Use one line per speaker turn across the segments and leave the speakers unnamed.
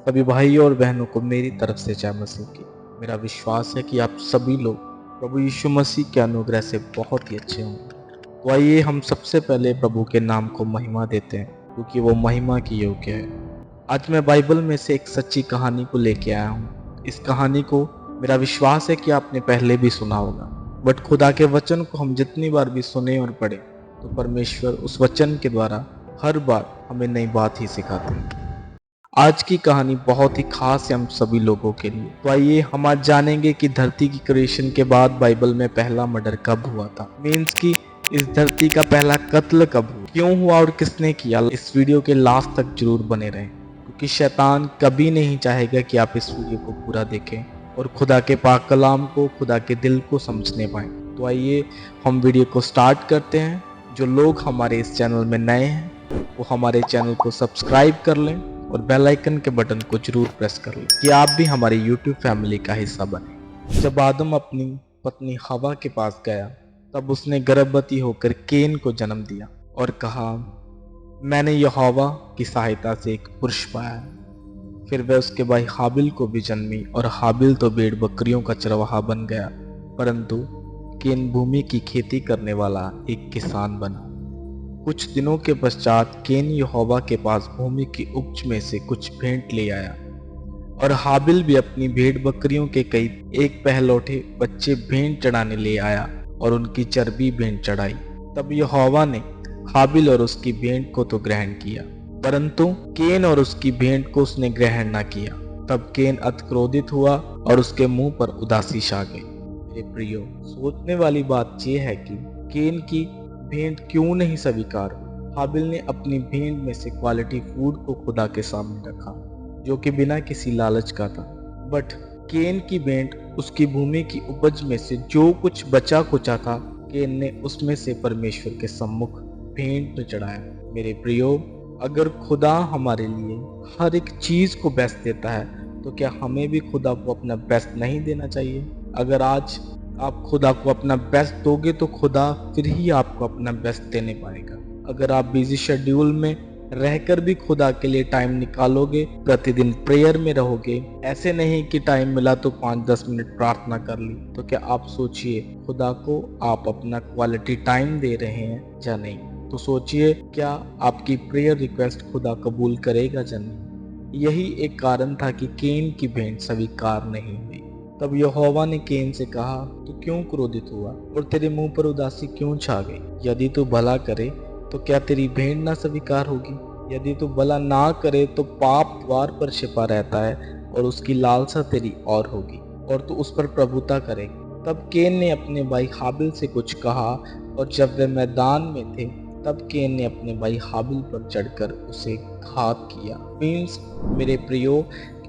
सभी भाइयों और बहनों को मेरी तरफ से जय मसीह की। मेरा विश्वास है कि आप सभी लोग प्रभु यीशु मसीह के अनुग्रह से बहुत ही अच्छे होंगे। तो आइए हम सबसे पहले प्रभु के नाम को महिमा देते हैं, क्योंकि वो महिमा की योग्य है। आज मैं बाइबल में से एक सच्ची कहानी को लेके आया हूँ। इस कहानी को मेरा विश्वास है कि आपने पहले भी सुना होगा, बट खुदा के वचन को हम जितनी बार भी सुने और पढ़े तो परमेश्वर उस वचन के द्वारा हर बार हमें नई बात ही सिखाते हैं। आज की कहानी बहुत ही खास है हम सभी लोगों के लिए। तो आइए हम आज जानेंगे कि धरती की क्रिएशन के बाद बाइबल में पहला मर्डर कब हुआ था। मीन्स कि इस धरती का पहला कत्ल कब हुआ, क्यों हुआ और किसने किया। इस वीडियो के लास्ट तक जरूर बने रहें, क्योंकि शैतान कभी नहीं चाहेगा कि आप इस वीडियो को पूरा देखें और खुदा के पाक कलाम को, खुदा के दिल को समझने पाएं। तो आइए हम वीडियो को स्टार्ट करते हैं। जो लोग हमारे इस चैनल में नए हैं वो हमारे चैनल को सब्सक्राइब कर लें और बेल आइकन के बटन को जरूर प्रेस कर लें कि आप भी हमारी यूट्यूब फैमिली का हिस्सा बने। जब आदम अपनी पत्नी हवा के पास गया तब उसने गर्भवती होकर केन को जन्म दिया और कहा, मैंने यहोवा की सहायता से एक पुरुष पाया है। फिर वह उसके भाई हाबिल को भी जन्मी और हाबिल तो भेड़ बकरियों का चरवाहा बन गया, परंतु केन भूमि की खेती करने वाला एक किसान बना। कुछ दिनों के पश्चात केन यहोवा के पास भूमि की उपज में से कुछ भेंट ले आया और हाबिल भी अपनी भेड़ बकरियों के कई एक पहलौठे बच्चे भेंट चढ़ाने ले आया और उनकी चर्बी भेंट चढ़ाई। तब यहोवा ने हाबिल और उसकी भेंट को तो ग्रहण किया, परंतु केन और उसकी भेंट को उसने ग्रहण न किया। तब केन अति क्रोधित हुआ और उसके मुंह पर उदासी छा गई। मेरे प्रियो, सोचने वाली बात यह है कि केन की भेंट क्यों नहीं स्वीकार हुई। हाबिल ने अपनी भेंट में से क्वालिटी फूड को खुदा के सामने रखा, जो कि बिना किसी लालच का था। बट केन की भेंट उसकी भूमि की उपज में से जो कुछ बचा कुचा था, केन ने उसमें से परमेश्वर के सम्मुख भेंट में चढ़ाया। मेरे प्रियो, अगर खुदा हमारे लिए हर एक चीज को बेस्ट देता है तो क्या हमें भी खुदा को अपना बेस्ट नहीं देना चाहिए। अगर आज आप खुदा को अपना बेस्ट दोगे तो खुदा फिर ही आपको अपना बेस्ट देने पाएगा। अगर आप बिजी शेड्यूल में रहकर भी खुदा के लिए टाइम निकालोगे, प्रतिदिन प्रेयर में रहोगे, ऐसे नहीं कि टाइम मिला तो 5-10 मिनट प्रार्थना कर ली, तो क्या आप सोचिए खुदा को आप अपना क्वालिटी टाइम दे रहे हैं या नहीं। तो सोचिए, क्या आपकी प्रेयर रिक्वेस्ट खुदा कबूल करेगा या नहीं। यही एक कारण था कि केन की भेंट स्वीकार नहीं हुई। तब यहोवा ने केन से कहा, तू क्यों क्रोधित हुआ और तेरे मुंह पर उदासी क्यों छा गई। यदि तू भला करे तो क्या तेरी भेंट ना स्वीकार होगी। यदि तू भला ना करे तो पाप द्वार पर छिपा रहता है और उसकी लालसा तेरी और होगी और तू उस पर प्रभुता करेगी। तब केन ने अपने भाई हाबिल से कुछ कहा और जब वे मैदान में थे तब केन ने अपने भाई हाबिल पर चढ़कर उसे घात किया। मीन्स मेरे प्रियो,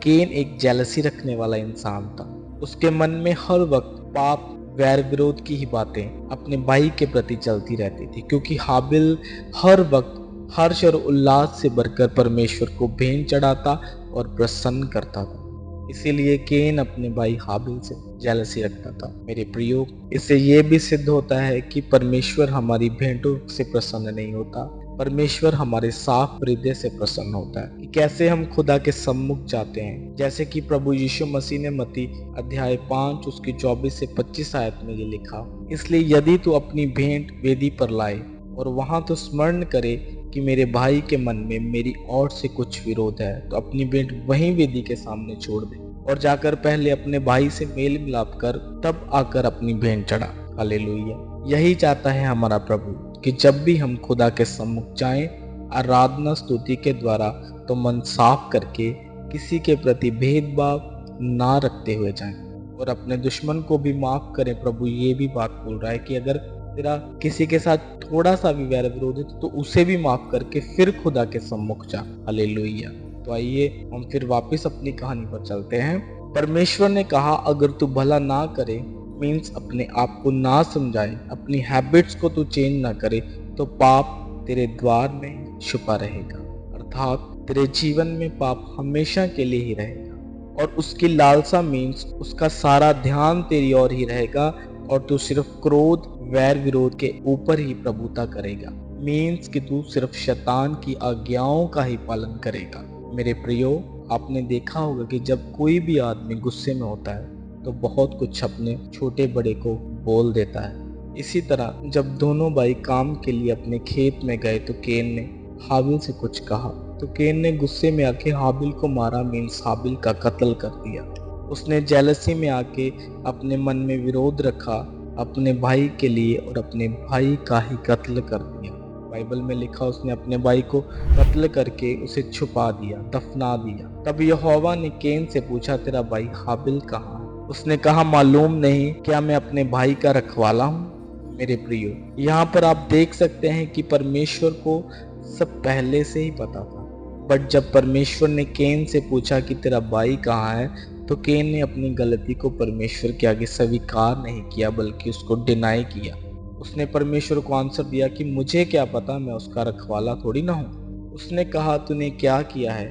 केन एक जेलसी रखने वाला इंसान था। उसके मन में हर वक्त पाप, वैर विरोध की ही बातें अपने भाई के प्रति चलती रहती थी, क्योंकि हाबिल हर वक्त हर्ष और उल्लास से भरकर परमेश्वर को भेंट चढ़ाता और प्रसन्न करता था। इसीलिए केन अपने भाई हाबिल से जेलसी रखता था। मेरे प्रियो, इससे ये भी सिद्ध होता है कि परमेश्वर हमारी भेंटों से प्रसन्न नहीं होता, परमेश्वर हमारे साफ हृदय से प्रसन्न होता है कि कैसे हम खुदा के सम्मुख जाते हैं। जैसे कि प्रभु यीशु मसीह ने मत्ती अध्याय 5 उसकी 24 से 25 आयत में ये लिखा, इसलिए यदि तू अपनी भेंट वेदी पर लाए और वहां तो स्मरण करे कि मेरे भाई के मन में मेरी ओर से कुछ विरोध है, तो अपनी भेंट वहीं वेदी के सामने छोड़ दे और जाकर पहले अपने भाई से मेल मिलाप कर तब आकर अपनी भेंट चढ़ा। हालेलुया। यही चाहता है हमारा प्रभु कि जब भी हम खुदा के सम्मुख जाएं, आराधना स्तुति के द्वारा तो मन साफ करके किसी के प्रति भेदभाव ना रखते हुए जाएं और अपने दुश्मन को भी माफ करें। प्रभु ये भी बात बोल रहा है कि अगर तेरा किसी के साथ थोड़ा सा भी वैर विरोध है तो उसे भी माफ करके फिर खुदा के सम्मुख जा। हालेलुया। तो आइए हम फिर वापस अपनी कहानी पर चलते हैं। परमेश्वर ने कहा, अगर तू भला ना करे, मीन्स अपने आप को ना समझाए, अपनी हैबिट्स को तू चेंज ना करे, तो पाप तेरे द्वार में छुपा रहेगा। अर्थात तेरे जीवन में पाप हमेशा के लिए ही रहेगा और उसकी लालसा मीन्स उसका सारा ध्यान तेरी ओर ही रहेगा और तू सिर्फ क्रोध, वैर विरोध के ऊपर ही प्रभुता करेगा। मीन्स कि तू सिर्फ शैतान की आज्ञाओं का ही पालन करेगा। मेरे प्रियो, आपने देखा होगा कि जब कोई भी आदमी गुस्से में होता है तो बहुत कुछ अपने छोटे बड़े को बोल देता है। इसी तरह जब दोनों भाई काम के लिए अपने खेत में गए तो केन ने हाबिल से कुछ कहा, तो केन ने गुस्से में आके हाबिल को मारा, मीन्स हाबिल का कत्ल कर दिया। उसने जेलसी में आके अपने मन में विरोध रखा अपने भाई के लिए और अपने भाई का ही कत्ल कर दिया। बाइबल में लिखा उसने अपने भाई को कत्ल करके उसे छुपा दिया, दफना दिया। तब यहोवा ने केन से पूछा, तेरा भाई हाबिल कहाँ है? उसने कहा, मालूम नहीं, क्या मैं अपने भाई का रखवाला हूँ? मेरे प्रियो, यहाँ पर आप देख सकते हैं कि परमेश्वर को सब पहले से ही पता था। बट जब परमेश्वर ने केन से पूछा कि तेरा भाई कहाँ है, तो केन ने अपनी गलती को परमेश्वर के आगे स्वीकार नहीं किया बल्कि उसको डिनाई किया। उसने परमेश्वर को आंसर दिया कि मुझे क्या पता, मैं उसका रखवाला थोड़ी ना हूँ। उसने कहा, तूने क्या किया है?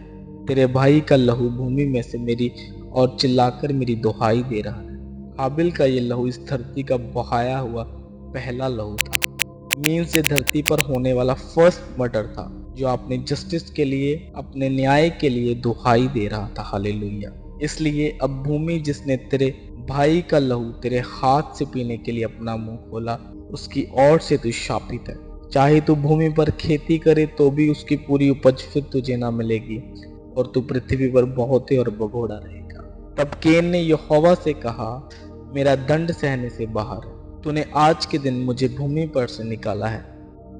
तेरे भाई का लहू भूमि में से मेरी और चिल्लाकर मेरी दुहाई दे रहा है। हाबिल का ये लहू इस धरती का बहाया हुआ पहला लहू था, मीन से धरती पर होने वाला फर्स्ट मर्डर था जो अपने जस्टिस के लिए, अपने न्याय के लिए दुहाई दे रहा था। हालेलुया। इसलिए अब भूमि जिसने तेरे भाई का लहू तेरे हाथ से पीने के लिए अपना मुंह खोला, उसकी ओर से तू शापित है। चाहे तू भूमि पर खेती करे तो भी उसकी पूरी उपज फिर तुझे ना मिलेगी और तू पृथ्वी पर बहुते और भगोड़ा रहेगा। तब केन ने यहोवा से कहा, मेरा दंड सहने से बाहर है। तूने आज के दिन मुझे भूमि पर से निकाला है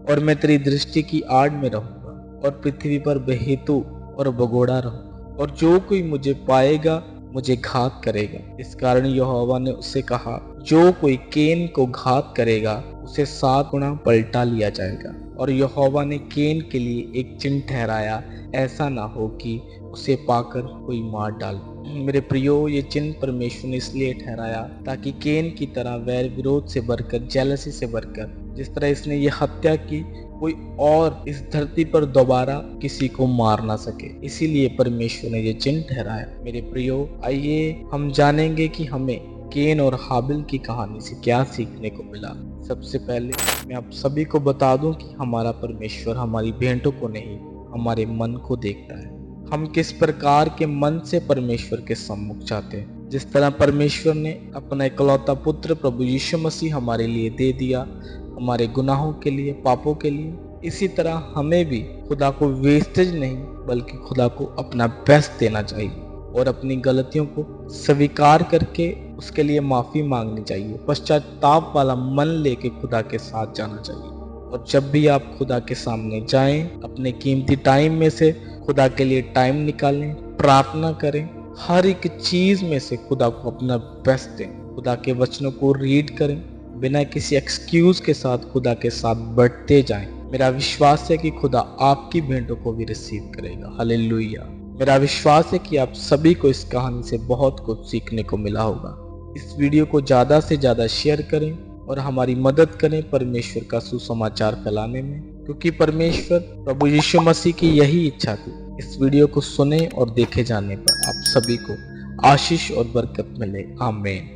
और मैं तेरी दृष्टि की आड़ में रहूंगा और पृथ्वी पर बेहेतु और भगोड़ा रहूंगा, और जो कोई मुझे पाएगा मुझे घात करेगा। इस कारण यहोवा ने उससे कहा, जो कोई केन को घात करेगा उसे 7 गुना पलटा लिया जाएगा। और यहोवा ने केन के लिए एक चिन्ह ठहराया, ऐसा ना हो कि उसे पाकर कोई मार डाले। मेरे प्रियो, ये चिन्ह परमेश्वर ने इसलिए ठहराया ताकि केन की तरह वैर विरोध से बढ़कर, जेलसी से बढ़कर, जिस तरह इसने ये हत्या की, कोई और इस धरती पर दोबारा किसी को मार ना सके। इसीलिए परमेश्वर ने ये चिन्ह ठहराया। मेरे प्रियो, आइए हम जानेंगे कि हमें केन और हाबिल की कहानी से क्या सीखने को मिला। सबसे पहले मैं आप सभी को बता दूं कि हमारा परमेश्वर हमारी भेंटों को नहीं, हमारे मन को देखता है। हम किस प्रकार के मन से परमेश्वर के सम्मुख चाहते हैं। जिस तरह परमेश्वर ने अपना इकलौता पुत्र प्रभु यीशु मसीह हमारे लिए दे दिया, हमारे गुनाहों के लिए, पापों के लिए, इसी तरह हमें भी खुदा को वेस्टेज नहीं बल्कि खुदा को अपना बेस्ट देना चाहिए और अपनी गलतियों को स्वीकार करके उसके लिए माफी मांगनी चाहिए। पश्चाताप वाला मन लेके खुदा के साथ जाना चाहिए। और जब भी आप खुदा के सामने जाएं, अपने कीमती टाइम में से खुदा के लिए टाइम निकालें, प्रार्थना करें, हर एक चीज में से खुदा को अपना बेस्ट दें। खुदा के वचनों को रीड करें, बिना किसी एक्सक्यूज के साथ खुदा के साथ बढ़ते जाएं। मेरा विश्वास है कि खुदा आपकी भेंटों को भी रिसीव करेगा। हालेलुया। मेरा विश्वास है कि आप सभी को इस कहानी से बहुत कुछ सीखने को मिला होगा। इस वीडियो को ज़्यादा से ज़्यादा शेयर करें और हमारी मदद करें परमेश्वर का सुसमाचार फैलाने में, क्योंकि परमेश्वर प्रभु यीशु मसीह की यही इच्छा थी। इस वीडियो को सुने और देखे जाने पर आप सभी को आशीष और बरकत मिले। आमीन।